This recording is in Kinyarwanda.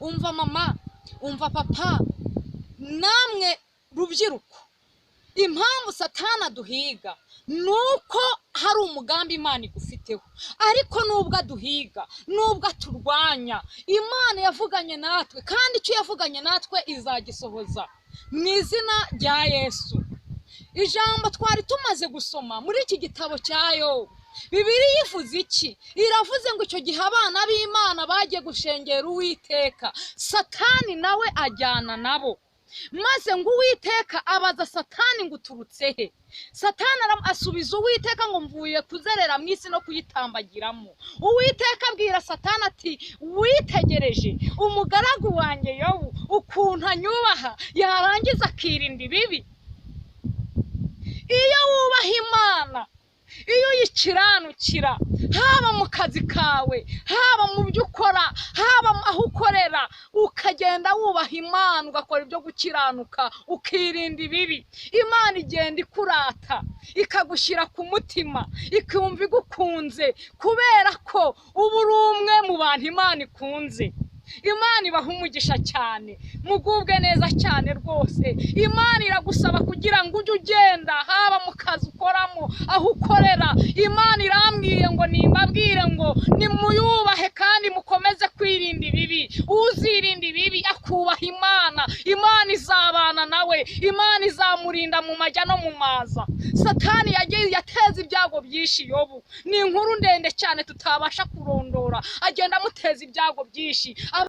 umva mama, umva papa, namwe rubyiruko, impamvu Satani aduhiga nuko hari umugambi Imana igufiteho, ariko nubwo aduhiga, nubwo aturwanya, Imana yavuganye natwe, kandi icyo yavuganye natwe izagisohoza mu izina rya Yesu. Ijambo twari tumaze gusoma muri iki gitabo cya Yobu, Bibiliya ivuze iki? Iravuze ngo icyo gihe abana b'Imana bagiye gushengera Uwiteka, Satani nawe ajyana nabo. Maze ngo Uwiteka abaza Satani ngo uturutse he? Satani asubiza Uwiteka ngo mvuye kuzerera mu isi no kuyitambagiramo. Uwiteka abwira Satani ati witegereje umugaragu wanjye Yobu ukuntu anyubaha, yarangiza akirinda ibibi. Iyo wubaha Imana, iyo uyikiranukira, haba mu kazi kawe, haba mu byo ukora, haba aho ukorera, ukagenda wubaha Imana, ugakora ibyo gukiranuka, ukirinda ibibi, Imana igenda ikurata, ikagushyira ku mutima, ikumva igukunze, kubera ko uba uri umwe mu bantu Imana ikunze. Imana ibaha umugisha cyane, mugubwe neza cyane rwose. Imana iragusaba kugira ngo ujye ugenda, haba mu kazi ukoramo, aho ukorera. Imana irambwiye ngo nimbabwire ngo nimuyubahe kandi mukomeze kwirinda ibibi. Uzirinda ibibi akubaha Imana, Imana izabana nawe, Imana izamurinda mu majya no mu maza. Satani yagiye yateza ibyago byinshi Yobu, ni inkuru ndende cyane tutabasha kurondora, agenda amuteza ibyago byinshi.